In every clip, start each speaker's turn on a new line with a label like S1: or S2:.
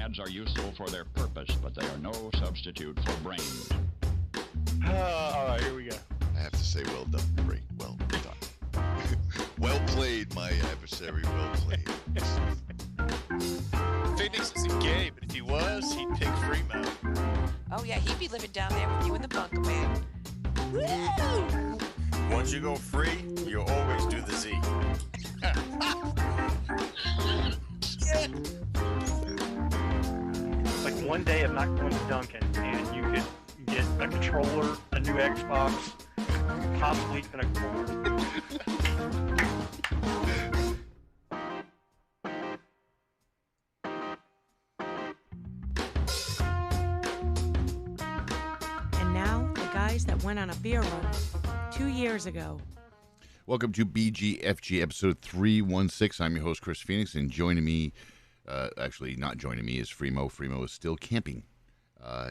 S1: ads are useful for their purpose, but they are no substitute for brains.
S2: All right, here we go.
S3: I have to say, well done, Ray. Well done. Well played, my adversary. Well played.
S4: Phoenix isn't gay, but if he was, he'd pick Fremont.
S5: Oh yeah, he'd be living down there with you in the bunker, man. Woo!
S4: Once you go free, you always do the Z.
S2: Like one day of not going to Duncan, and you could get a controller, a new Xbox, possibly even a cord.
S6: And now, the guys that went on a beer run 2 years ago.
S7: Welcome to BGFG episode 316. I'm your host, Chris Phoenix, and joining me, actually not joining me, is Fremo. Fremo is still camping.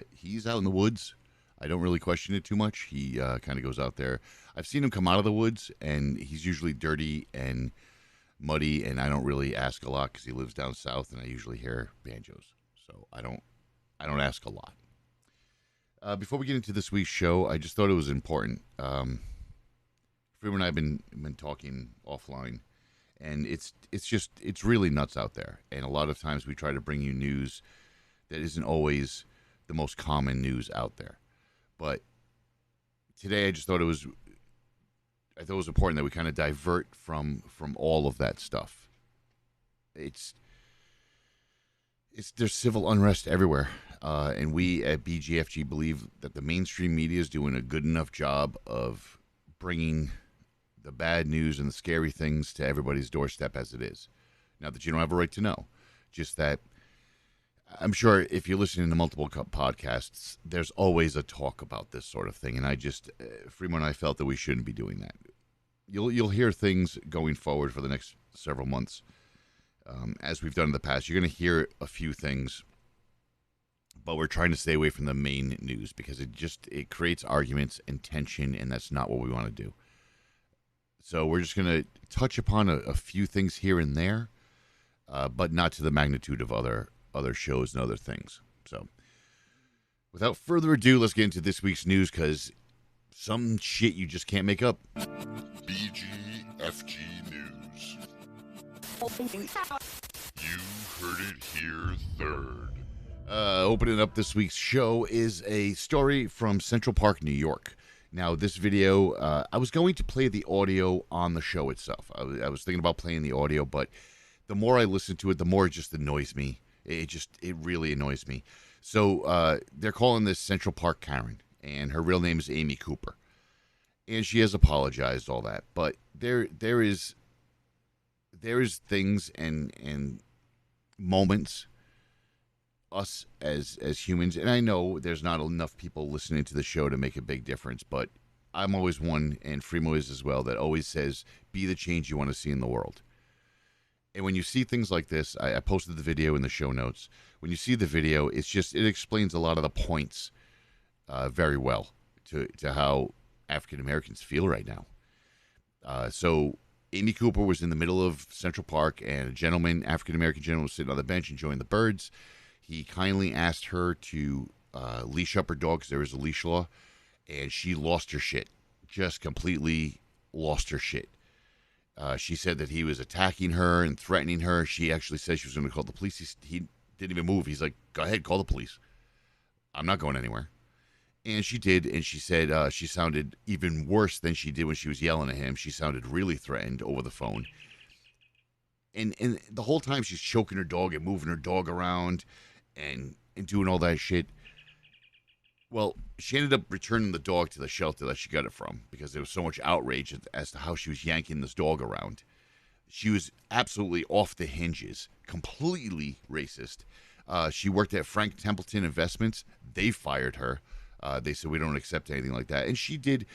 S7: He's out in the woods. I don't really question it too much. He kind of goes out there. I've seen him come out of the woods, and he's usually dirty and muddy, and I don't really ask a lot because he lives down south, and I usually hear banjos. So I don't ask a lot. Before we get into this week's show, I just thought it was important. Freeman and I have been talking offline, and it's really nuts out there. And a lot of times we try to bring you news that isn't always the most common news out there. But today I just thought it was important that we kind of divert from all of that stuff. There's civil unrest everywhere. And we at BGFG believe that the mainstream media is doing a good enough job of bringing the bad news and the scary things to everybody's doorstep as it is. Not that you don't have a right to know, just that I'm sure if you're listening to multiple podcasts, there's always a talk about this sort of thing. And Fremont and I felt that we shouldn't be doing that. You'll hear things going forward for the next several months, as we've done in the past. You're going to hear a few things, but we're trying to stay away from the main news because it creates arguments and tension, and that's not what we want to do. So we're just going to touch upon a few things here and there, but not to the magnitude of other shows and other things. So without further ado, let's get into this week's news because some shit you just can't make up.
S3: BGFG News. You heard it here third.
S7: Opening up this week's show is a story from Central Park, New York. Now, this video, I was going to play the audio on the show itself. I was thinking about playing the audio, but the more I listen to it, the more it just annoys me. It really annoys me. So they're calling this Central Park Karen, and her real name is Amy Cooper. And she has apologized, all that. But there is things and moments, us as humans, and I know there's not enough people listening to the show to make a big difference, but I'm always one, and Fremo is as well, that always says, be the change you want to see in the world. And when you see things like this, I posted the video in the show notes. When you see the video, it explains a lot of the points very well to how African Americans feel right now. So Amy Cooper was in the middle of Central Park, and a African American gentleman, was sitting on the bench enjoying the birds. He kindly asked her to leash up her dog because there is a leash law, and she lost her shit. Just completely lost her shit. She said that he was attacking her and threatening her. She actually said she was going to call the police. He didn't even move. He's like, go ahead, call the police. I'm not going anywhere. And she did, and she said she sounded even worse than she did when she was yelling at him. She sounded really threatened over the phone. And the whole time she's choking her dog and moving her dog around and doing all that shit. Well, she ended up returning the dog to the shelter that she got it from because there was so much outrage as to how she was yanking this dog around. She was absolutely off the hinges, completely racist. She worked at Frank Templeton Investments. They fired her. They said, we don't accept anything like that. And she did.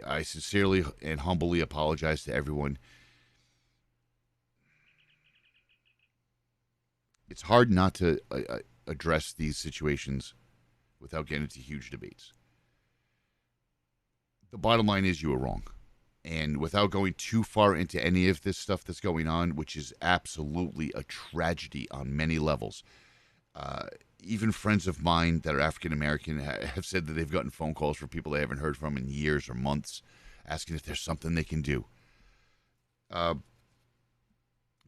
S7: I sincerely and humbly apologized to everyone. It's hard not to address these situations without getting into huge debates. The bottom line is you were wrong. And without going too far into any of this stuff that's going on, which is absolutely a tragedy on many levels, Even friends of mine that are African American have said that they've gotten phone calls from people they haven't heard from in years or months, asking if there's something they can do.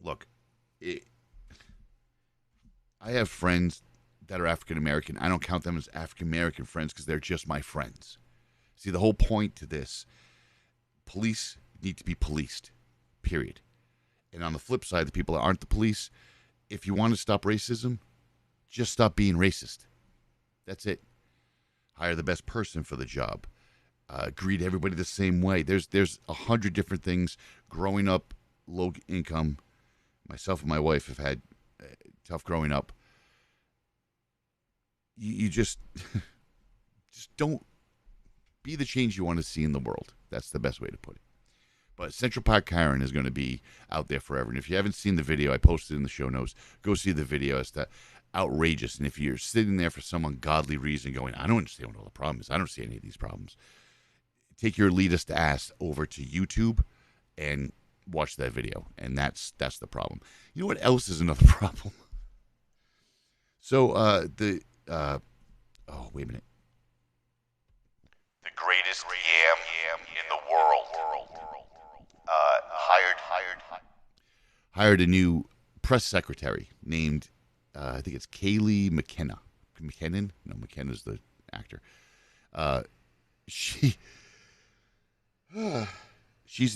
S7: Look, I have friends that are African American. I don't count them as African American friends because they're just my friends. See, the whole point to this, police need to be policed, period. And on the flip side, the people that aren't the police, if you want to stop racism, just stop being racist. That's it. Hire the best person for the job. Greet everybody the same way. There's 100 different things. Growing up low income, myself and my wife have had tough growing up. You just don't be the change you want to see in the world. That's the best way to put it. But Central Park Karen is going to be out there forever. And if you haven't seen the video, I posted in the show notes. Go see the video. It's outrageous. And if you're sitting there for some ungodly reason going, I don't understand what all the problem is. I don't see any of these problems. Take your elitist ass over to YouTube and watch that video. And that's the problem. You know what else is another problem? So oh, wait a minute.
S8: The greatest yam in the world.
S7: Hired a new press secretary named, I think it's Kaylee McKenna. McKinnon? No, McKenna's the actor. She's the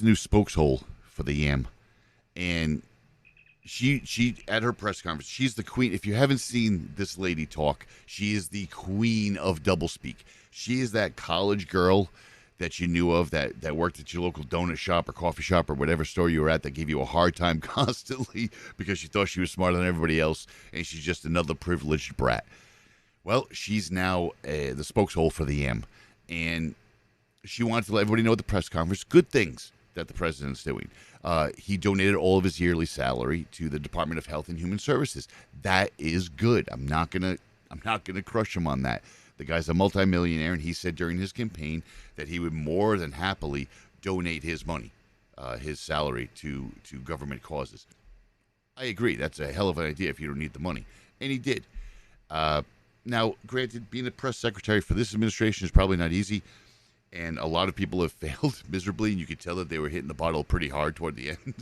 S7: new spokeshole for the Yam. And she at her press conference, she's the queen. If you haven't seen this lady talk, she is the queen of doublespeak. She is that college girl that you knew of that worked at your local donut shop or coffee shop or whatever store you were at that gave you a hard time constantly because you thought she was smarter than everybody else, and she's just another privileged brat. Well, she's now the spokeshole for the Yam, and she wanted to let everybody know at the press conference good things that the president's doing. He donated all of his yearly salary to the Department of Health and Human Services. That is good. I'm not gonna crush him on that. The guy's a multimillionaire, and he said during his campaign that he would more than happily donate his money, his salary, to government causes. I agree. That's a hell of an idea if you don't need the money. And he did. Now, granted, being a press secretary for this administration is probably not easy, and a lot of people have failed miserably, and you could tell that they were hitting the bottle pretty hard toward the end.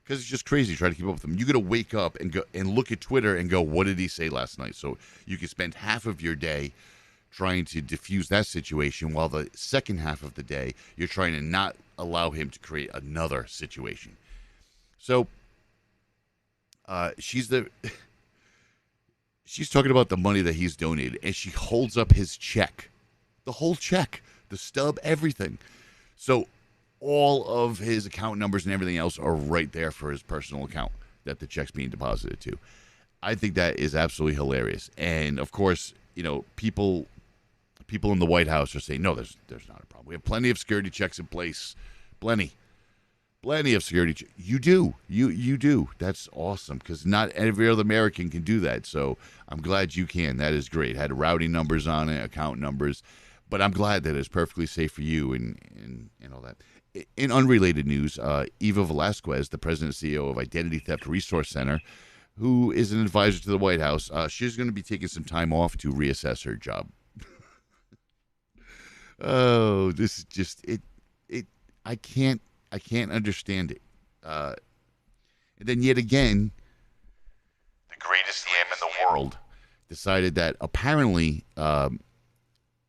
S7: Because it's just crazy trying to keep up with them. You got to wake up and go and look at Twitter and go, what did he say last night? So you can spend half of your day trying to diffuse that situation, while the second half of the day you're trying to not allow him to create another situation. So she's talking about the money that he's donated, and she holds up his check, the whole check, the stub, everything. So all of his account numbers and everything else are right there for his personal account that the check's being deposited to. I think that is absolutely hilarious. And of course, you know, people in the White House are saying, no, there's not a problem. We have plenty of security checks in place. Plenty of security. You do. You do. That's awesome, because not every other American can do that. So I'm glad you can. That is great. Had routing numbers on it, account numbers. But I'm glad that it's perfectly safe for you and all that. In unrelated news, Eva Velasquez, the president and CEO of Identity Theft Resource Center, who is an advisor to the White House, she's going to be taking some time off to reassess her job. Oh, this is just it. I can't understand it. And then yet again,
S8: The greatest yam in the world.
S7: decided that apparently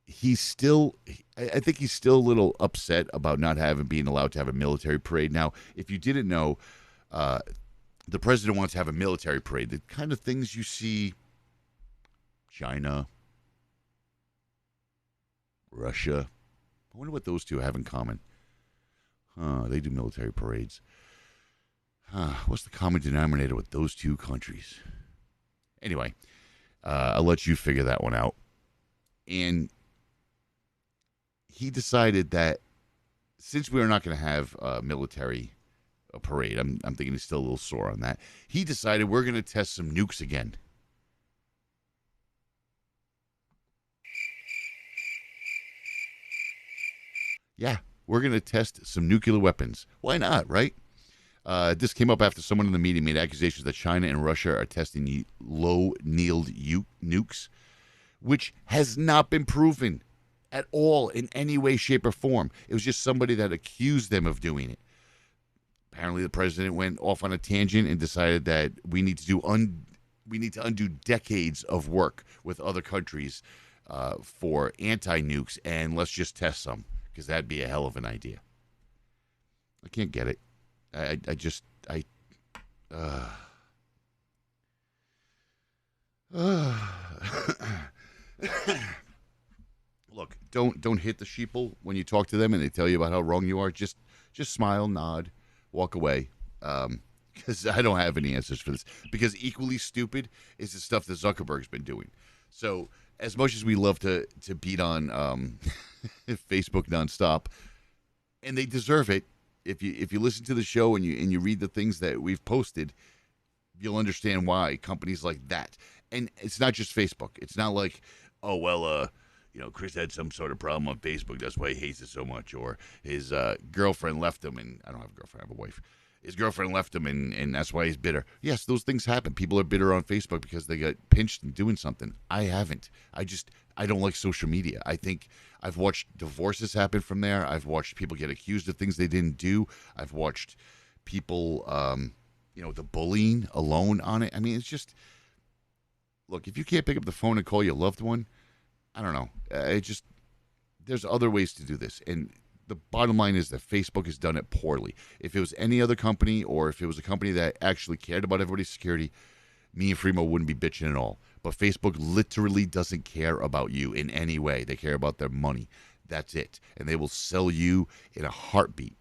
S7: he's still. I think he's still a little upset about not being allowed to have a military parade. Now, if you didn't know, the president wants to have a military parade. The kind of things you see, China, Russia. I wonder what those two have in common. They do military parades. What's the common denominator with those two countries? Anyway, I'll let you figure that one out. And he decided that since we are not going to have a military parade, I'm thinking he's still a little sore on that. He decided we're going to test some nukes again. Yeah, we're going to test some nuclear weapons. Why not, right? This came up after someone in the media made accusations that China and Russia are testing low-yield nukes, which has not been proven at all in any way, shape, or form. It was just somebody that accused them of doing it. Apparently, the president went off on a tangent and decided that we need to undo decades of work with other countries for anti-nukes, and let's just test some, because that'd be a hell of an idea. I can't get it. Look, don't hit the sheeple when you talk to them and they tell you about how wrong you are. Just smile, nod, walk away. Because I don't have any answers for this. Because equally stupid is the stuff that Zuckerberg's been doing. So as much as we love to beat on Facebook nonstop, and they deserve it. If you listen to the show and you read the things that we've posted, you'll understand why companies like that. And it's not just Facebook. It's not like, oh well, Chris had some sort of problem on Facebook. That's why he hates it so much. Or his girlfriend left him, and I don't have a girlfriend. I have a wife. His girlfriend left him, and that's why he's bitter. Yes, those things happen. People are bitter on Facebook because they got pinched in doing something. I haven't. I don't like social media. I think I've watched divorces happen from there. I've watched people get accused of things they didn't do. I've watched people, the bullying alone on it. I mean, it's just, look, if you can't pick up the phone and call your loved one, I don't know. There's other ways to do this. And the bottom line is that Facebook has done it poorly. If it was any other company, or if it was a company that actually cared about everybody's security, me and Fremo wouldn't be bitching at all. But Facebook literally doesn't care about you in any way. They care about their money. That's it. And they will sell you in a heartbeat.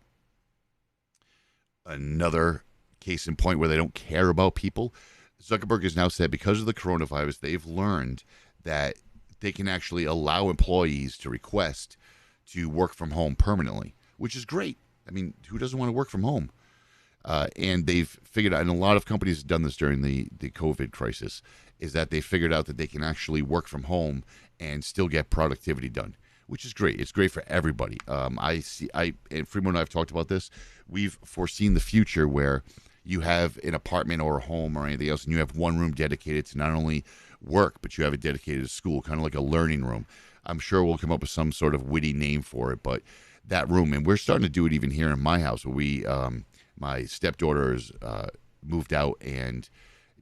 S7: Another case in point where they don't care about people. Zuckerberg has now said because of the coronavirus, they've learned that they can actually allow employees to request to work from home permanently, which is great. I mean, who doesn't want to work from home? And they've figured out, and a lot of companies have done this during the COVID crisis, is that they figured out that they can actually work from home and still get productivity done, which is great. It's great for everybody. And Fremo and I have talked about this. We've foreseen the future where you have an apartment or a home or anything else, and you have one room dedicated to not only work, but you have it dedicated to school, kind of like a learning room. I'm sure we'll come up with some sort of witty name for it, but that room, and we're starting to do it even here in my house, where we, my stepdaughter has moved out, and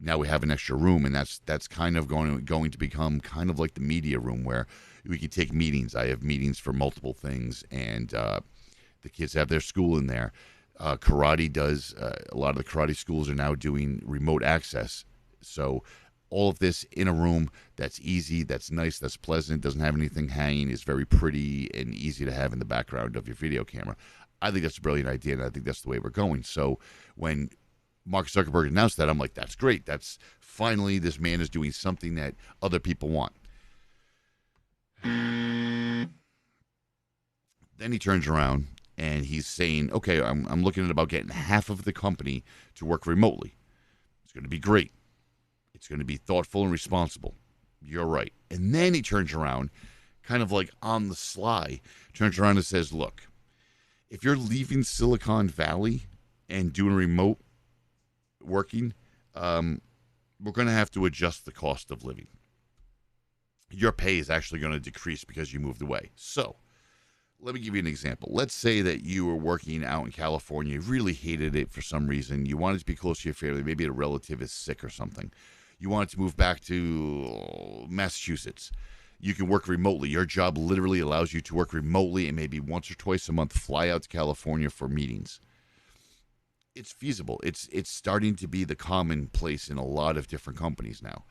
S7: now we have an extra room, and that's kind of going to become kind of like the media room, where we can take meetings. I have meetings for multiple things, and the kids have their school in there. Karate does, a lot of the karate schools are now doing remote access, so all of this in a room that's easy, that's nice, that's pleasant, doesn't have anything hanging, is very pretty and easy to have in the background of your video camera. I think that's a brilliant idea, and I think that's the way we're going. So when Mark Zuckerberg announced that, I'm like, that's great. That's finally, this man is doing something that other people want. Then he turns around and he's saying, okay, I'm looking at about getting half of the company to work remotely. It's going to be great. It's going to be thoughtful and responsible. You're right. And then he turns around, kind of like on the sly, turns around and says, look, if you're leaving Silicon Valley and doing remote working, we're going to have to adjust the cost of living. Your pay is actually going to decrease because you moved away. So let me give you an example. Let's say that you were working out in California, really hated it for some reason. You wanted to be close to your family. Maybe a relative is sick or something. You wanted to move back to Massachusetts. You can work remotely. Your job literally allows you to work remotely and maybe once or twice a month fly out to California for meetings. It's feasible. It's starting to be the commonplace in a lot of different companies now.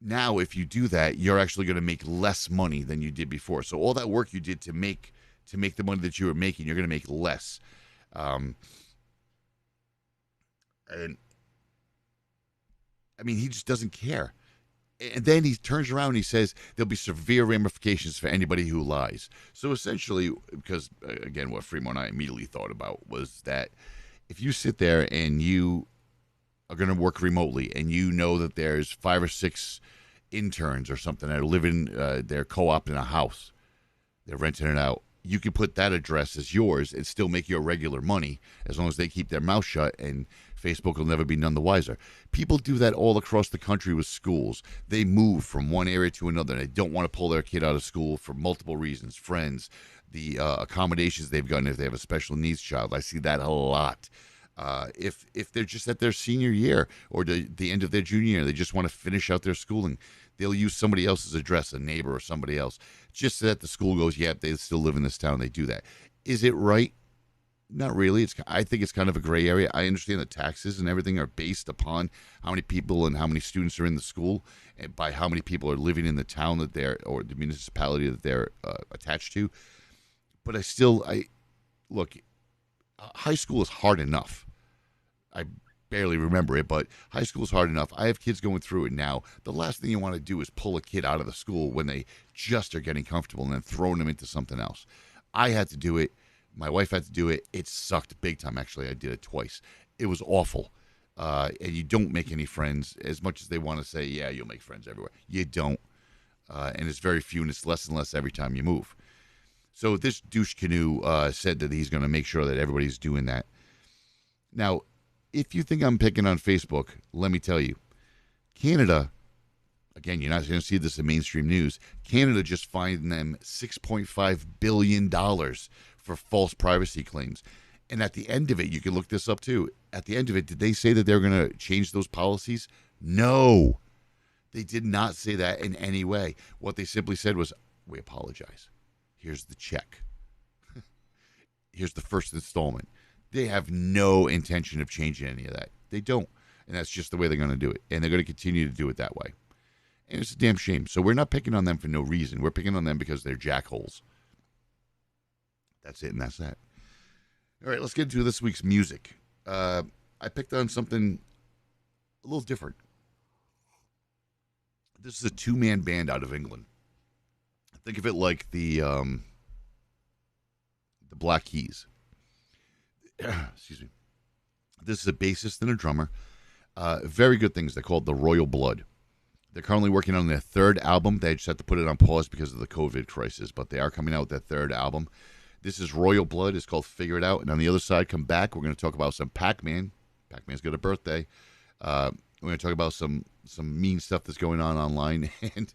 S7: Now, if you do that, you're actually going to make less money than you did before. So all that work you did to make the money that you were making, you're going to make less. And I mean, he just doesn't care. And then he turns around and he says there'll be severe ramifications for anybody who lies. So essentially, because, again, what Fremo and I immediately thought about was that if you sit there and you are going to work remotely and you know that there's 5 or 6 interns or something that are living their co-op in a house, they're renting it out, you can put that address as yours and still make your regular money as long as they keep their mouth shut, and Facebook will never be none the wiser. People do that all across the country with schools. They move from one area to another, and they don't want to pull their kid out of school for multiple reasons. Friends, the accommodations they've gotten if they have a special needs child. I see that a lot. If they're just at their senior year or the end of their junior year, they just want to finish out their schooling, they'll use somebody else's address, a neighbor or somebody else, just so that the school goes, yep, they still live in this town. They do that. Is it right? Not really. I think it's kind of a gray area. I understand that taxes and everything are based upon how many people and how many students are in the school, and by how many people are living in the town that they're, or the municipality that they're attached to. But look, high school is hard enough. I barely remember it, but high school is hard enough. I have kids going through it now. The last thing you want to do is pull a kid out of the school when they just are getting comfortable and then throwing them into something else. I had to do it. My wife had to do it. It sucked big time, actually. I did it twice. It was awful. And you don't make any friends as much as they want to say, yeah, you'll make friends everywhere. You don't. And it's very few, and it's less and less every time you move. So this douche canoe said that he's going to make sure that everybody's doing that. Now, if you think I'm picking on Facebook, let me tell you, Canada, again, you're not going to see this in mainstream news, Canada just fined them $6.5 billion for false privacy claims. And at the end of it, you can look this up too. At the end of it, did they say that they're going to change those policies? No. They did not say that in any way. What they simply said was, we apologize. Here's the check. Here's the first installment. They have no intention of changing any of that. They don't. And that's just the way they're going to do it. And they're going to continue to do it that way. And it's a damn shame. So we're not picking on them for no reason. We're picking on them because they're jackholes. That's it, and that's that. All right, let's get into this week's music. I picked on something a little different. This is a two-man band out of England. Think of it like the Black Keys. Excuse me. This is a bassist and a drummer. Very good things. They're called the Royal Blood. They're currently working on their third album. They just had to put it on pause because of the COVID crisis, but they are coming out with their third album. This is Royal Blood. It's called Figure It Out. And on the other side, come back. We're going to talk about some Pac-Man. Pac-Man's got a birthday. We're going to talk about some mean stuff that's going on online. And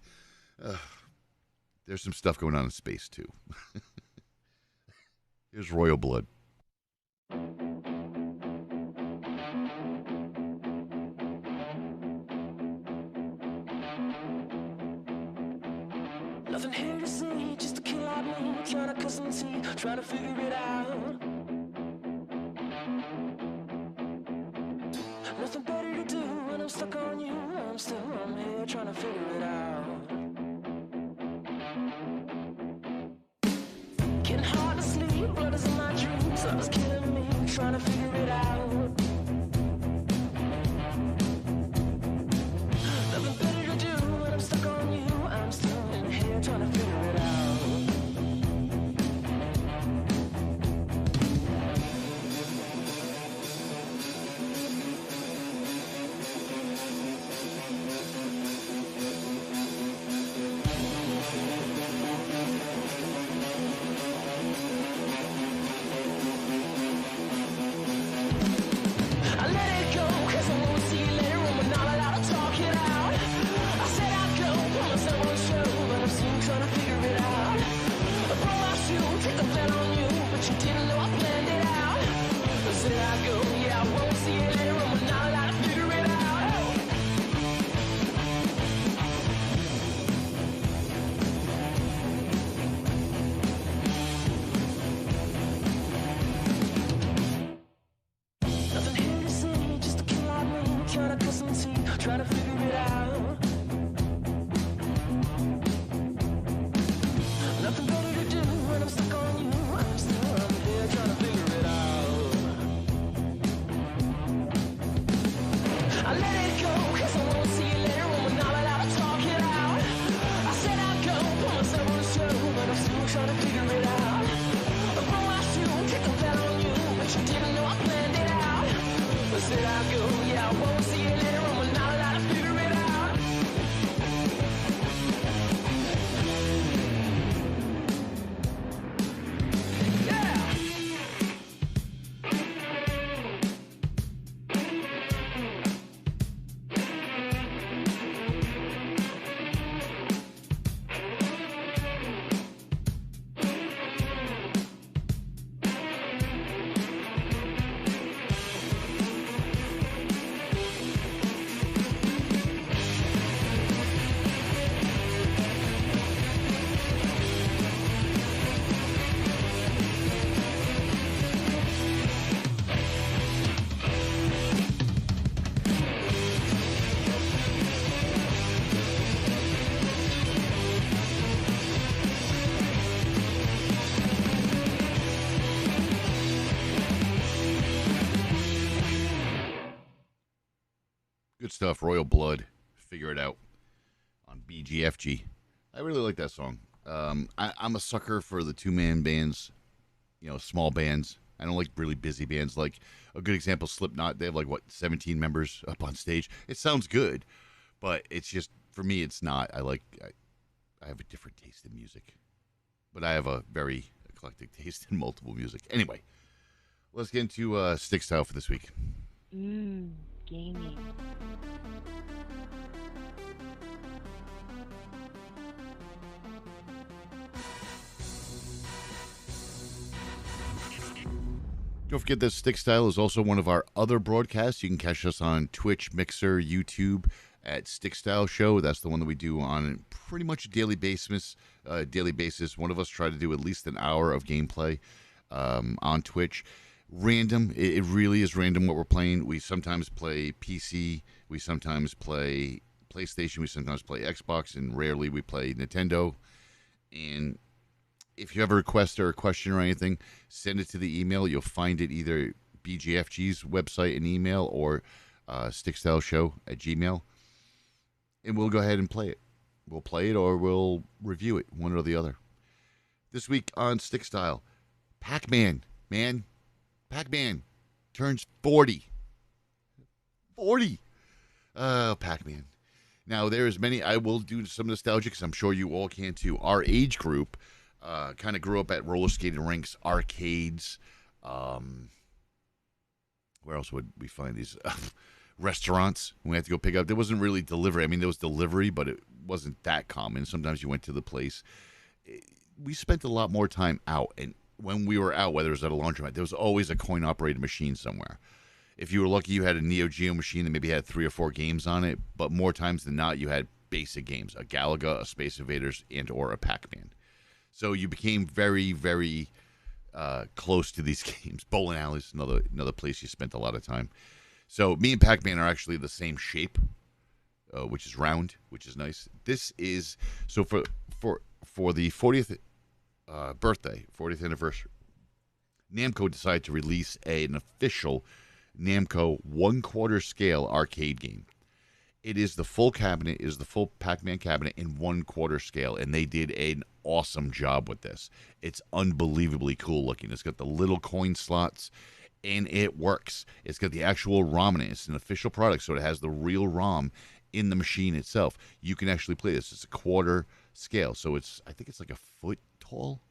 S7: there's some stuff going on in space, too. Here's Royal Blood.
S9: Nothing here to see, just a kid like me, trying to cut some teeth, trying to figure it out. Nothing better to do when I'm stuck on you. I'm here trying to figure it out. Getting hard to sleep, blood is in my dreams. Love is killing me, trying to figure it out. Nothing better to do when I'm stuck on you. I'm still in here trying to figure it out. I let it go, cause I won't see you later when we're not allowed to talk it out. I said I'd go, promised I won't show, but I'm still trying to figure it out. I blow my shoe, take a plan on you, but you didn't know I planned it out. I said I'd go, yeah, I won't see you later when we're not allowed to figure it out. Nothing here to see, just a kid like me, trying to cut some teeth, trying to figure it out. Nothing better to do when I'm stuck on you. I'm here trying to figure it out. I let it go, cause I won't see you later when we're not allowed to talk it out. I said I'd go, promised I won't show, but I'm still trying to figure it out. I blow my shoe, take a plan on you, but you didn't know I planned it out. I said I'd go, yeah, I won't see you later when we're not allowed to figure it out.
S7: Good stuff. Royal Blood. Figure It Out on BGFG. I really like that song. I'm a sucker for the two-man bands, small bands. I don't like really busy bands. Like a good example, Slipknot. They have 17 members up on stage. It sounds good, but it's just, for me, it's not. I have a different taste in music, but I have a very eclectic taste in multiple music. Anyway, let's get into Stick Style for this week.
S10: Gaming.
S7: Don't forget that Stick Style is also one of our other broadcasts. You can catch us on Twitch, Mixer, YouTube at Stick Style Show. That's the one that we do on pretty much a daily basis. One of us try to do at least an hour of gameplay on Twitch. Random. It really is random what we're playing. We sometimes play PC. We sometimes play PlayStation. We sometimes play Xbox. And rarely we play Nintendo. And if you have a request or a question or anything, send it to the email. You'll find it either BGFG's website and email or stickstyleshow@gmail. And we'll go ahead and play it. We'll play it or we'll review it, one or the other. This week on Stick Style, Pac-Man, man. Pac-Man turns 40. 40! Pac-Man. Now, there's many, I will do some nostalgia because I'm sure you all can too. Our age group kind of grew up at roller skating rinks, arcades. Where else would we find these? Restaurants. We had to go pick up. There wasn't really delivery. I mean, there was delivery, but it wasn't that common. Sometimes you went to the place. We spent a lot more time out. And when we were out, whether it was at a laundromat, there was always a coin-operated machine somewhere. If you were lucky, you had a Neo Geo machine that maybe had 3 or 4 games on it. But more times than not, you had basic games. A Galaga, a Space Invaders, and or a Pac-Man. So you became very, very close to these games. Bowling alleys, another place you spent a lot of time. So me and Pac-Man are actually the same shape, which is round, which is nice. This is so for the 40th birthday, 40th anniversary. Namco decided to release an official Namco 1/4 scale arcade game. It is the full cabinet, it is the full Pac-Man cabinet in 1/4 scale, and they did an awesome job with this. It's unbelievably cool looking. It's got the little coin slots, and it works. It's got the actual ROM in it. It's an official product, so it has the real ROM in the machine itself. You can actually play this. It's a 1/4 scale, so I think it's like a foot tall,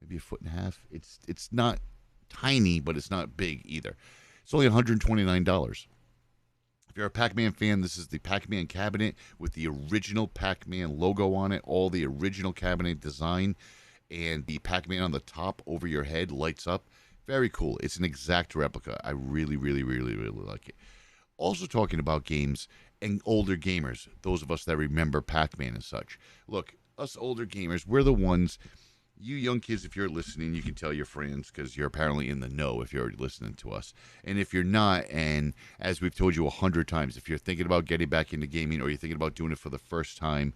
S7: maybe a foot and a half. It's not tiny, but it's not big either. It's only $129. If you're a Pac-Man fan, this is the Pac-Man cabinet with the original Pac-Man logo on it, all the original cabinet design, and the Pac-Man on the top over your head lights up. Very cool. It's an exact replica. I really, really, really, really like it. Also talking about games and older gamers, those of us that remember Pac-Man and such. Look, us older gamers, we're the ones... You young kids, if you're listening, you can tell your friends because you're apparently in the know if you're already listening to us. And if you're not, and as we've told you 100 times, if you're thinking about getting back into gaming or you're thinking about doing it for the first time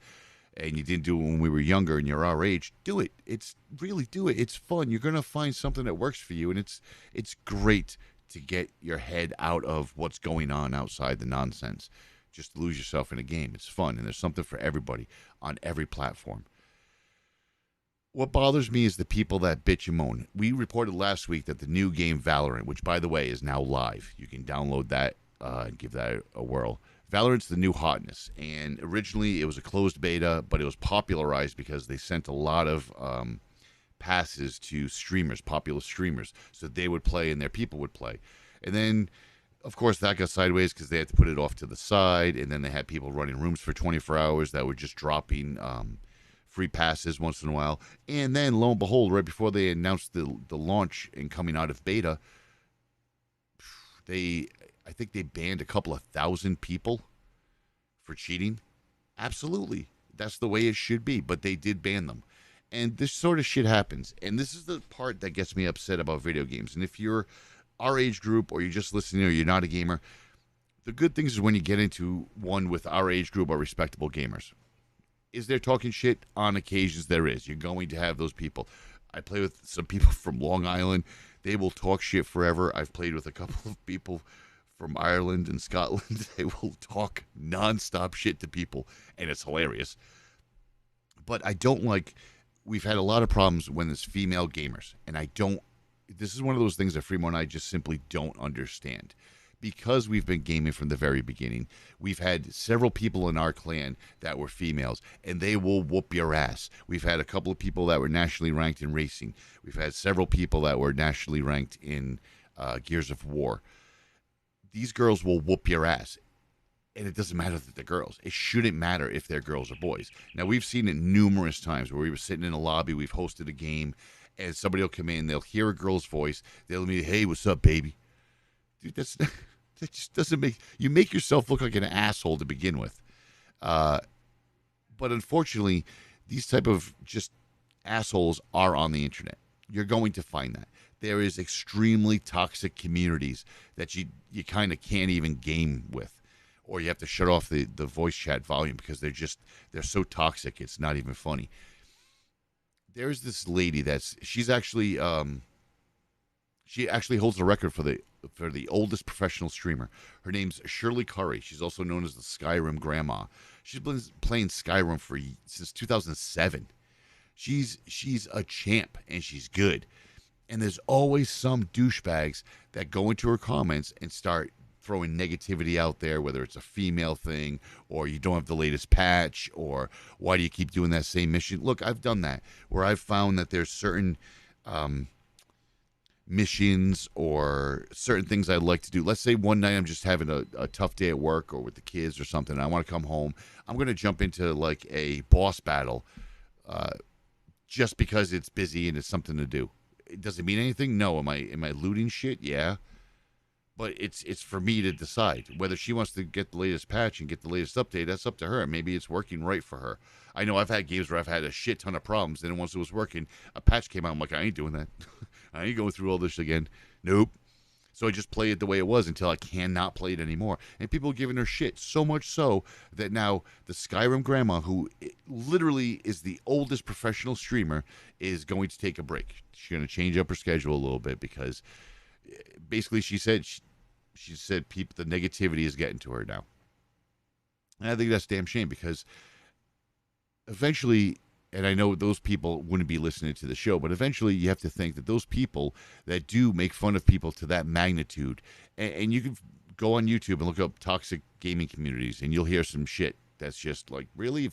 S7: and you didn't do it when we were younger and you're our age, do it. Do it. It's fun. You're going to find something that works for you, and it's great to get your head out of what's going on outside the nonsense. Just lose yourself in a game. It's fun, and there's something for everybody on every platform. What bothers me is the people that bitch and moan. We reported last week that the new game Valorant, which, by the way, is now live. You can download that and give that a whirl. Valorant's the new hotness, and originally it was a closed beta, but it was popularized because they sent a lot of passes to streamers, popular streamers, so they would play and their people would play. And then, of course, that got sideways because they had to put it off to the side, and then they had people running rooms for 24 hours that were just dropping... free passes once in a while. And then, lo and behold, right before they announced the launch and coming out of beta, I think they banned a couple of thousand people for cheating. Absolutely. That's the way it should be. But they did ban them. And this sort of shit happens. And this is the part that gets me upset about video games. And if you're our age group or you're just listening or you're not a gamer, the good things is when you get into one with our age group are respectable gamers. Is there talking shit? On occasions there is. You're going to have those people. I play with some people from Long Island. They will talk shit forever. I've played with a couple of people from Ireland and Scotland. They will talk nonstop shit to people, and it's hilarious. But I don't like, we've had a lot of problems when there's female gamers, and this is one of those things that Fremo and I just simply don't understand. Because we've been gaming from the very beginning, we've had several people in our clan that were females, and they will whoop your ass. We've had a couple of people that were nationally ranked in racing. We've had several people that were nationally ranked in Gears of War. These girls will whoop your ass, and it doesn't matter that they're girls. It shouldn't matter if they're girls or boys. Now, we've seen it numerous times where we were sitting in a lobby, we've hosted a game, and somebody will come in, they'll hear a girl's voice, they'll be, hey, what's up, baby? Dude, that just doesn't you make yourself look like an asshole to begin with. But unfortunately, these type of just assholes are on the internet. You're going to find that. There is extremely toxic communities that you kind of can't even game with, or you have to shut off the voice chat volume because they're so toxic it's not even funny. There's this lady she actually holds the record for the oldest professional streamer. Her name's Shirley Curry. She's also known as the Skyrim Grandma. She's been playing Skyrim since 2007. She's a champ, and she's good. And there's always some douchebags that go into her comments and start throwing negativity out there, whether it's a female thing, or you don't have the latest patch, or why do you keep doing that same mission? Look, I've done that, where I've found that there's certain missions or certain things I'd like to do. Let's say one night I'm just having a tough day at work or with the kids or something, and I want to come home. I'm going to jump into like a boss battle just because it's busy and it's something to do. Does it mean anything? No. Am I looting shit? Yeah. But it's for me to decide whether she wants to get the latest patch and get the latest update. That's up to her. Maybe it's working right for her. I know I've had games where I've had a shit ton of problems, and then once it was working, a patch came out. I'm like, I ain't doing that. I ain't going through all this again. Nope. So I just play it the way it was until I cannot play it anymore. And people are giving her shit, so much so that now the Skyrim Grandma, who literally is the oldest professional streamer, is going to take a break. She's going to change up her schedule a little bit because basically she said the negativity is getting to her now. And I think that's a damn shame because eventually, and I know those people wouldn't be listening to the show, but eventually you have to think that those people that do make fun of people to that magnitude, and you can go on YouTube and look up toxic gaming communities, and you'll hear some shit that's just like, really?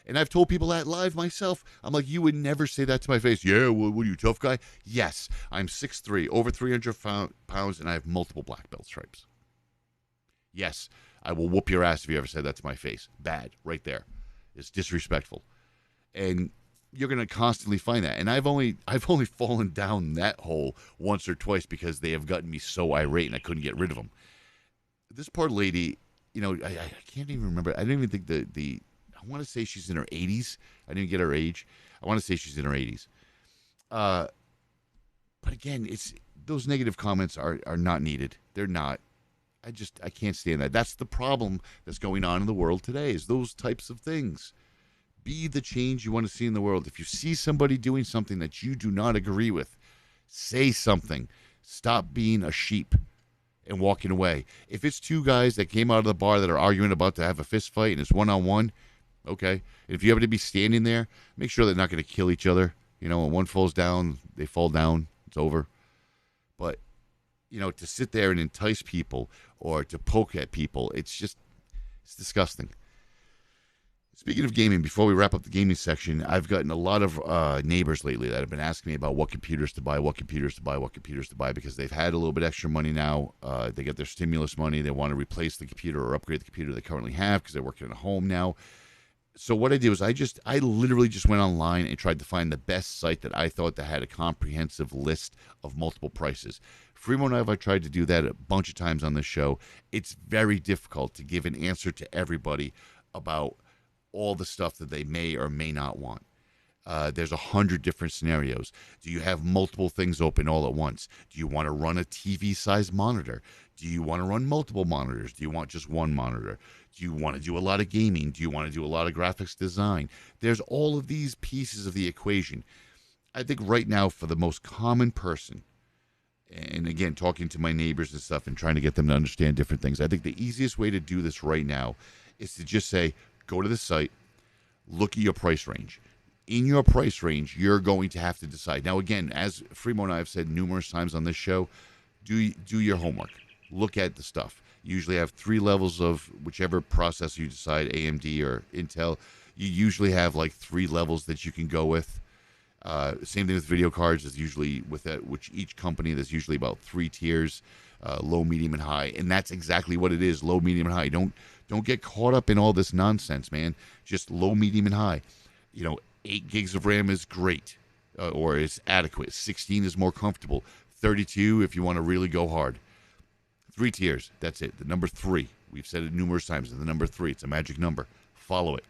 S7: And I've told people that live myself. I'm like, you would never say that to my face. Yeah, what are you, tough guy? Yes, I'm 6'3", over 300 pounds, and I have multiple black belt stripes. Yes, I will whoop your ass if you ever said that to my face. Bad, right there. It's disrespectful. And you're going to constantly find that. And I've only fallen down that hole once or twice because they have gotten me so irate and I couldn't get rid of them. This poor lady, I can't even remember. I don't even think I want to say she's in her 80s. I didn't get her age. I want to say she's in her 80s. But again, those negative comments are not needed. They're not. I can't stand that. That's the problem that's going on in the world today, is those types of things. Be the change you want to see in the world. If you see somebody doing something that you do not agree with, say something. Stop being a sheep and walking away. If it's two guys that came out of the bar that are arguing about to have a fist fight and it's one-on-one, okay. And if you happen to be standing there, make sure they're not going to kill each other. When one falls down, they fall down. It's over. But, to sit there and entice people or to poke at people, it's disgusting. Speaking of gaming, before we wrap up the gaming section, I've gotten a lot of neighbors lately that have been asking me about what computers to buy, because they've had a little bit extra money now. They get their stimulus money. They want to replace the computer or upgrade the computer they currently have because they're working at home now. So what I did was I literally just went online and tried to find the best site that I thought that had a comprehensive list of multiple prices. Fremo and I have tried to do that a bunch of times on this show. It's very difficult to give an answer to everybody about all the stuff that they may or may not want. There's 100 different scenarios. Do you have multiple things open all at once? Do you want to run a TV-sized monitor? Do you want to run multiple monitors? Do you want just one monitor? Do you want to do a lot of gaming? Do you want to do a lot of graphics design? There's all of these pieces of the equation. I think right now for the most common person, and again, talking to my neighbors and stuff and trying to get them to understand different things. I think the easiest way to do this right now is to just say, go to the site, look at your price range. In your price range, you're going to have to decide. Now, again, as Fremo and I have said numerous times on this show, do your homework. Look at the stuff. You usually have 3 levels of whichever processor you decide, AMD or Intel. You usually have like 3 levels that you can go with. Same thing with video cards. Is usually with that, which each company, there's usually about 3 tiers, low, medium, and high, and that's exactly what it is: low, medium, and high. Don't get caught up in all this nonsense, man. Just low, medium, and high. 8 gigs of RAM is great, or is adequate. 16 is more comfortable. 32 if you want to really go hard. 3 tiers. That's it. The number 3. We've said it numerous times. The number 3. It's a magic number. Follow it.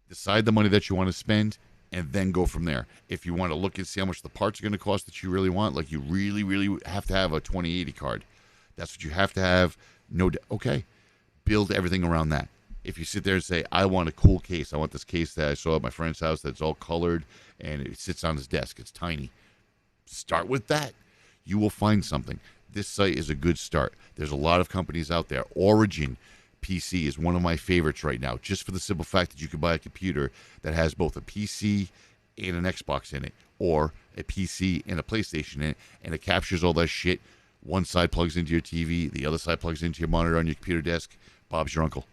S7: Decide the money that you want to spend, and then go from there. If you want to look and see how much the parts are going to cost that you really want, like you really, really have to have a 2080 card. That's what you have to have. Okay. Build everything around that. If you sit there and say, I want a cool case, I want this case that I saw at my friend's house that's all colored and it sits on his desk, it's tiny. Start with that. You will find something. This site is a good start. There's a lot of companies out there. Origin PC is one of my favorites right now, just for the simple fact that you can buy a computer that has both a PC and an Xbox in it, or a PC and a PlayStation in it, and it captures all that shit. One side plugs into your TV, the other side plugs into your monitor on your computer desk. Bob's your uncle.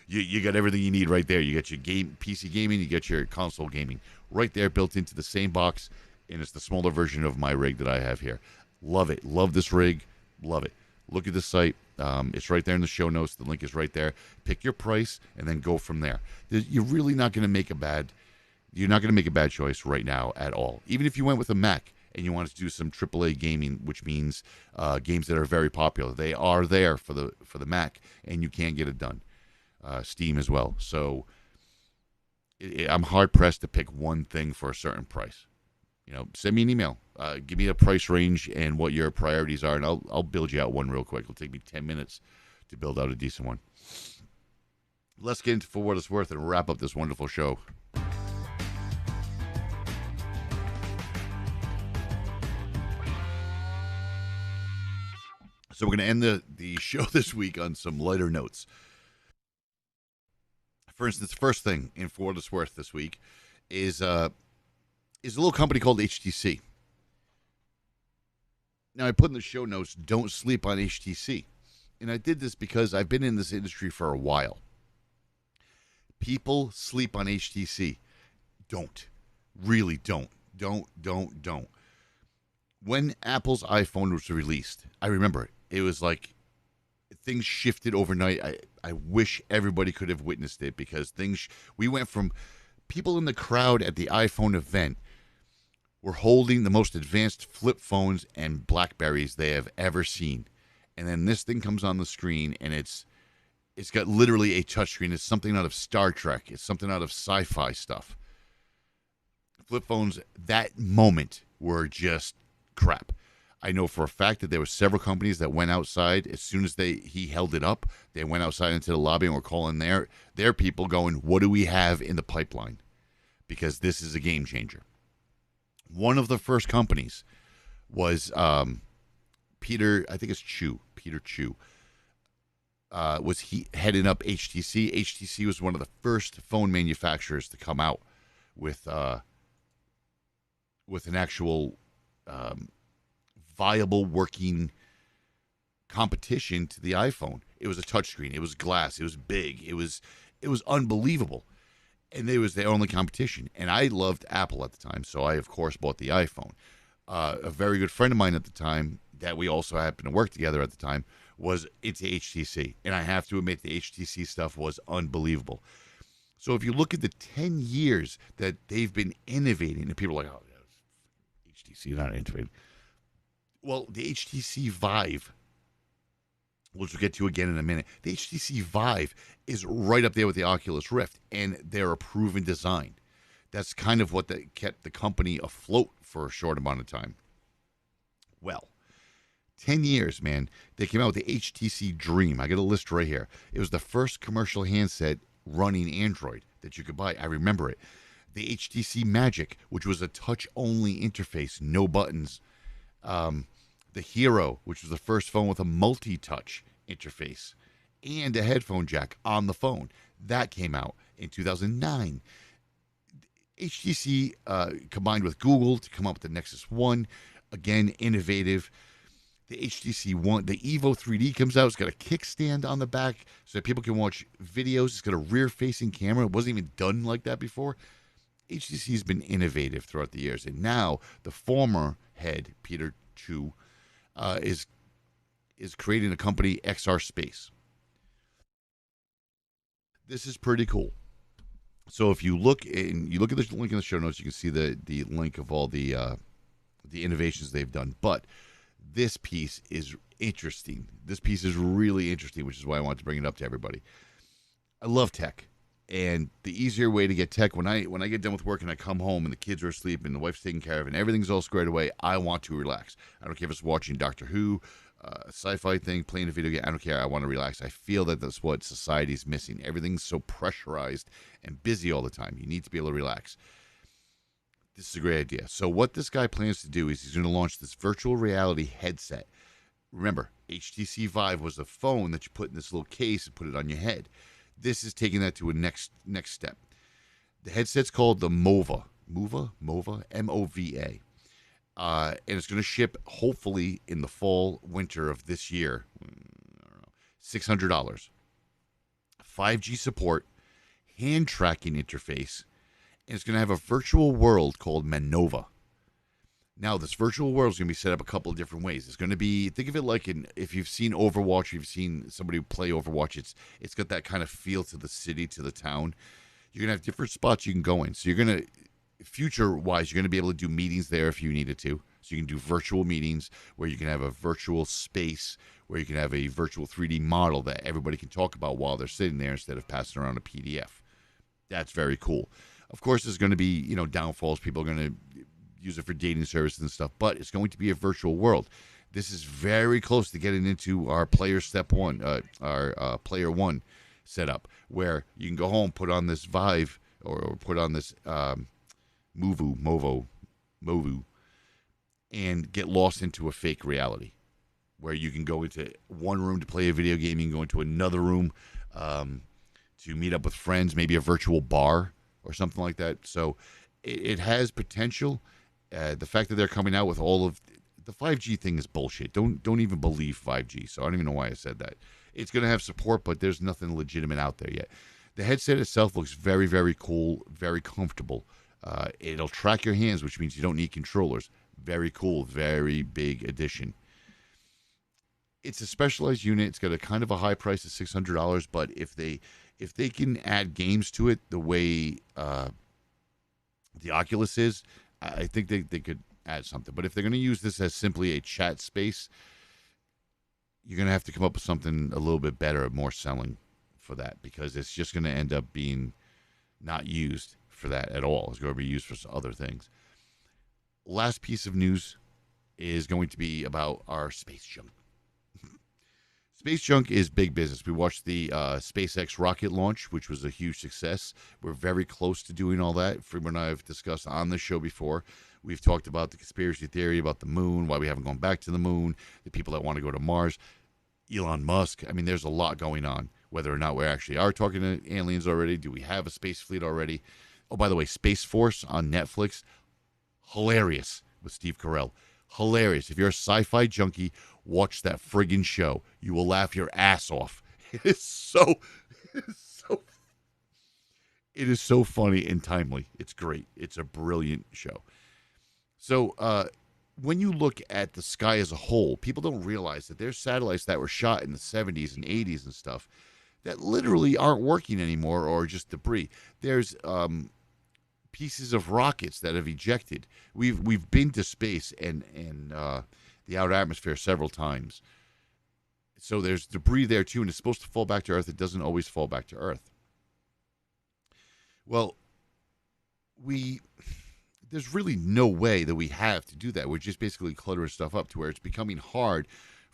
S7: You got everything you need right there. You got your PC gaming, you got your console gaming right there, built into the same box, and it's the smaller version of my rig that I have here. Love it. Love this rig. Love it. Look at the site. It's right there in the show notes. The link is right there. Pick your price and then go from there. You're really not going to make a bad. You're not going to make a bad choice right now at all. Even if you went with a Mac and you wanted to do some AAA gaming, which means games that are very popular, they are there for the Mac, and you can get it done. Steam as well. So I'm hard pressed to pick one thing for a certain price. Send me an email. Give me a price range and what your priorities are, and I'll build you out one real quick. It'll take me 10 minutes to build out a decent one. Let's get into For What It's Worth and wrap up this wonderful show. So we're going to end the show this week on some lighter notes. For instance, the first thing in For What It's Worth this week is a little company called HTC. Now, I put in the show notes, don't sleep on HTC. And I did this because I've been in this industry for a while. People sleep on HTC. Don't. Really don't. Don't. When Apple's iPhone was released, I remember it. It was like things shifted overnight. I wish everybody could have witnessed it, because we went from people in the crowd at the iPhone event were holding the most advanced flip phones and Blackberries they have ever seen. And then this thing comes on the screen, and it's got literally a touchscreen. It's something out of Star Trek. It's something out of sci-fi stuff. Flip phones, that moment, were just crap. I know for a fact that there were several companies that went outside as soon as he held it up. They went outside into the lobby and were calling their people, going, what do we have in the pipeline? Because this is a game changer. One of the first companies was Peter Chu. Was he heading up HTC? HTC was one of the first phone manufacturers to come out with an actual viable working competition to the iPhone. It was a touchscreen. It was glass. It was big. It was unbelievable. And it was their only competition. And I loved Apple at the time, so I, of course, bought the iPhone. A very good friend of mine at the time, that we also happened to work together at the time, was into HTC. And I have to admit, the HTC stuff was unbelievable. So if you look at the 10 years that they've been innovating, and people are like, oh, HTC, not innovating. Well, the HTC Vive, which we'll get to again in a minute, the HTC Vive is right up there with the Oculus Rift, and they're a proven design. That's kind of what kept the company afloat for a short amount of time. Well, 10 years, man. They came out with the HTC Dream. I got a list right here. It was the first commercial handset running Android that you could buy. I remember it. The HTC Magic, which was a touch-only interface, no buttons, The Hero, which was the first phone with a multi-touch interface and a headphone jack on the phone. That came out in 2009. HTC combined with Google to come up with the Nexus 1. Again, innovative. The HTC One, the Evo 3D comes out. It's got a kickstand on the back so that people can watch videos. It's got a rear-facing camera. It wasn't even done like that before. HTC has been innovative throughout the years. And now the former head, Peter Chu, is creating a company, XR Space. This is pretty cool. So if you look at the link in the show notes, you can see the link of all the innovations they've done. But this piece is interesting. This piece is really interesting, which is why I wanted to bring it up to everybody. I love tech, and the easier way to get tech when I get done with work and I come home and the kids are asleep and the wife's taking care of and everything's all squared away, I want to relax. I don't care if it's watching Doctor Who, a sci-fi thing, playing a video game. I don't care. I want to relax. I feel that that's what society's missing. Everything's so pressurized and busy all the time. You need to be able to relax. This is a great idea. So what this guy plans to do is he's going to launch this virtual reality headset. Remember, HTC Vive was a phone that you put in this little case and put it on your head. This is taking that to a next step. The headset's called the Mova, M-O-V-A. And it's going to ship hopefully in the fall, winter of this year. I don't know, $600. 5G support, hand tracking interface, and it's going to have a virtual world called Manova. Now, this virtual world is going to be set up a couple of different ways. It's going to be, think of it like if you've seen Overwatch, you've seen somebody play Overwatch, it's got that kind of feel to the city, to the town. You're going to have different spots you can go in. So you're going to, future-wise, you're going to be able to do meetings there if you needed to. So you can do virtual meetings where you can have a virtual space, where you can have a virtual 3D model that everybody can talk about while they're sitting there instead of passing around a PDF. That's very cool. Of course, there's going to be, downfalls. People are going to use it for dating services and stuff, but it's going to be a virtual world. This is very close to getting into our player player one setup, where you can go home, put on this Vive or put on this Movu, and get lost into a fake reality, where you can go into one room to play a video game, you can go into another room to meet up with friends, maybe a virtual bar or something like that. So it has potential. The fact that they're coming out with all of the 5G thing is bullshit. Don't even believe 5G. So I don't even know why I said that. It's going to have support, but there's nothing legitimate out there yet. The headset itself looks very, very cool, very comfortable. It'll track your hands, which means you don't need controllers. Very cool, very big addition. It's a specialized unit. It's got a kind of a high price of $600, but if they can add games to it the way the Oculus is, I think they could add something. But if they're going to use this as simply a chat space, you're going to have to come up with something a little bit better, more selling for that, because it's just going to end up being not used for that at all. It's going to be used for other things. Last piece of news is going to be about our space junk. Space junk is big business. We watched the SpaceX rocket launch, which was a huge success. We're very close to doing all that. Freeman and I have discussed on this show before. We've talked about the conspiracy theory about the moon, why we haven't gone back to the moon, the people that want to go to Mars, Elon Musk. I mean, there's a lot going on. Whether or not we actually are talking to aliens already. Do we have a space fleet already? Oh, by the way, Space Force on Netflix. Hilarious with Steve Carell. Hilarious. If you're a sci-fi junkie, watch that friggin' show. You will laugh your ass off. It is so funny and timely. It's great. It's a brilliant show. So when you look at the sky as a whole, people don't realize that there's satellites that were shot in the 70s and 80s and stuff that literally aren't working anymore, or just debris. There's pieces of rockets that have ejected. We've been to space and the outer atmosphere several times. So there's debris there too, and it's supposed to fall back to Earth. It doesn't always fall back to Earth. Well, there's really no way that we have to do that. We're just basically cluttering stuff up to where it's becoming hard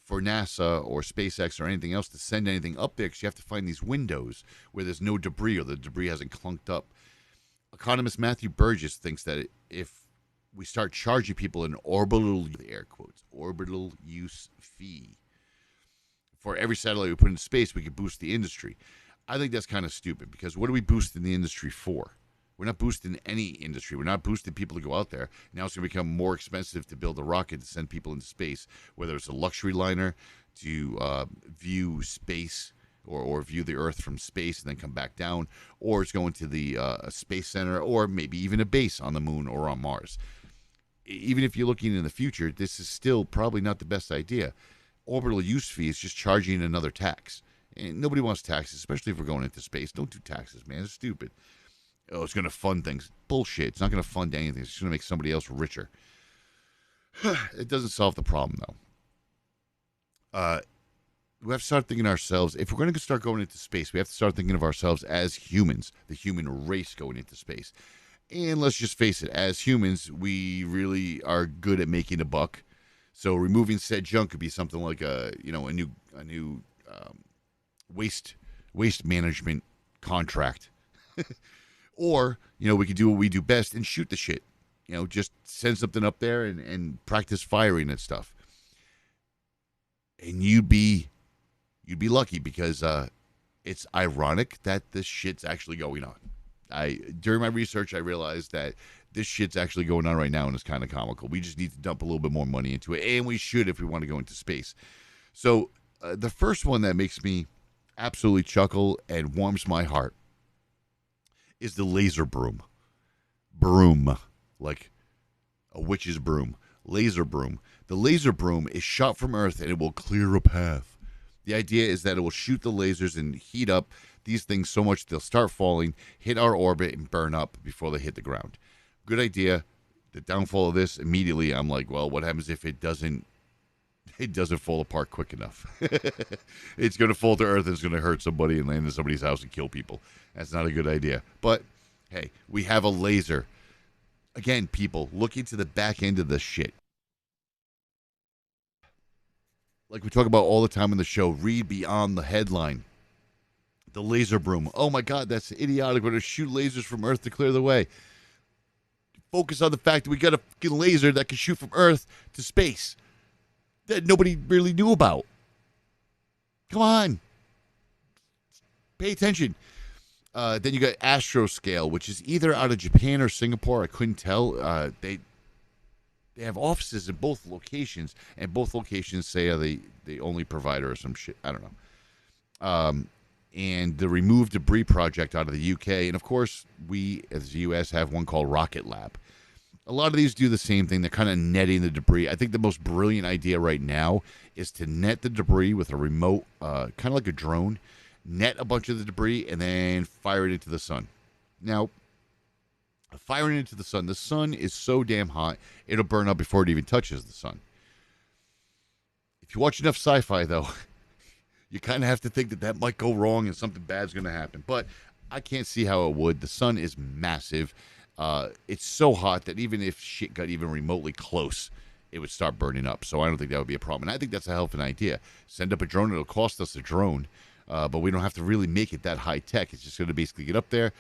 S7: for NASA or SpaceX or anything else to send anything up there, because you have to find these windows where there's no debris or the debris hasn't clunked up. Economist Matthew Burgess thinks that if we start charging people in orbital, air quotes, orbital use fee. For every satellite we put into space, we could boost the industry. I think that's kind of stupid because what are we boosting the industry for? We're not boosting any industry. We're not boosting people to go out there. Now it's going to become more expensive to build a rocket to send people into space, whether it's a luxury liner to view space or view the Earth from space and then come back down, or it's going to the space center, or maybe even a base on the moon or on Mars. Even if you're looking in the future, this is still probably not the best idea. Orbital use fee is just charging another tax. And nobody wants taxes, especially if we're going into space. Don't do taxes, man. It's stupid. Oh, it's going to fund things. Bullshit. It's not going to fund anything. It's just going to make somebody else richer. It doesn't solve the problem, though. We have to start thinking ourselves, if we're going to start going into space, we have to start thinking of ourselves as humans, the human race going into space. And let's just face it, as humans, we really are good at making a buck. So removing said junk could be something like a new waste management contract. Or, we could do what we do best and shoot the shit. Just send something up there and practice firing and stuff. And you'd be lucky because it's ironic that this shit's actually going on. During my research, I realized that this shit's actually going on right now, and it's kind of comical. We just need to dump a little bit more money into it, and we should if we want to go into space. So the first one that makes me absolutely chuckle and warms my heart is the laser broom. Broom, like a witch's broom. Laser broom. The laser broom is shot from Earth, and it will clear a path. The idea is that it will shoot the lasers and heat up these things so much they'll start falling, hit our orbit, and burn up before they hit the ground. Good idea. The downfall of this, immediately I'm like, well, what happens if it doesn't fall apart quick enough? It's going to fall to Earth and it's going to hurt somebody and land in somebody's house and kill people. That's not a good idea. But, hey, we have a laser. Again, people, look into the back end of this shit. Like we talk about all the time on the show, read beyond the headline. The laser broom. Oh my God, that's idiotic. We're going to shoot lasers from Earth to clear the way. Focus on the fact that we got a fucking laser that can shoot from Earth to space that nobody really knew about. Come on. Pay attention. Then you got Astroscale, which is either out of Japan or Singapore. I couldn't tell. They have offices in both locations, and both locations say are the only provider or some shit. I don't know. And the Remove Debris Project out of the UK. And, of course, we, as the U.S., have one called Rocket Lab. A lot of these do the same thing. They're kind of netting the debris. I think the most brilliant idea right now is to net the debris with a remote, kind of like a drone, net a bunch of the debris, and then fire it into the sun. Now, firing into the sun is so damn hot, it'll burn up before it even touches the sun. If you watch enough sci-fi, though, you kind of have to think that might go wrong and something bad's going to happen. But I can't see how it would. The sun is massive. It's so hot that even if shit got even remotely close, it would start burning up. So I don't think that would be a problem. And I think that's a hell of an idea. Send up a drone. It'll cost us a drone. But we don't have to really make it that high tech. It's just going to basically get up there,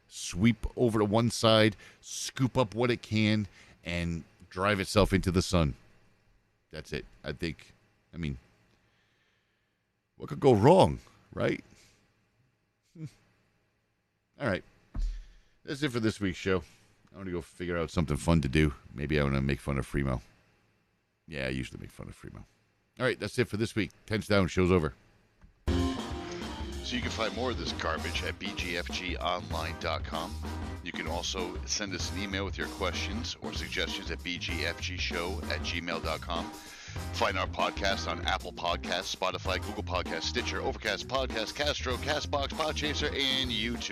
S7: sweep over to one side, scoop up what it can, and drive itself into the sun. That's it. I mean, what could go wrong, right? All right. That's it for this week's show. I want to go figure out something fun to do. Maybe I want to make fun of Fremo. Yeah, I usually make fun of Fremo. All right, that's it for this week. Tense down. Show's over.
S3: So you can find more of this garbage at bgfgonline.com. You can also send us an email with your questions or suggestions at bgfgshow@gmail.com. Find our podcast on Apple Podcasts, Spotify, Google Podcasts, Stitcher, Overcast Podcasts, Castro, Castbox, Podchaser, and YouTube.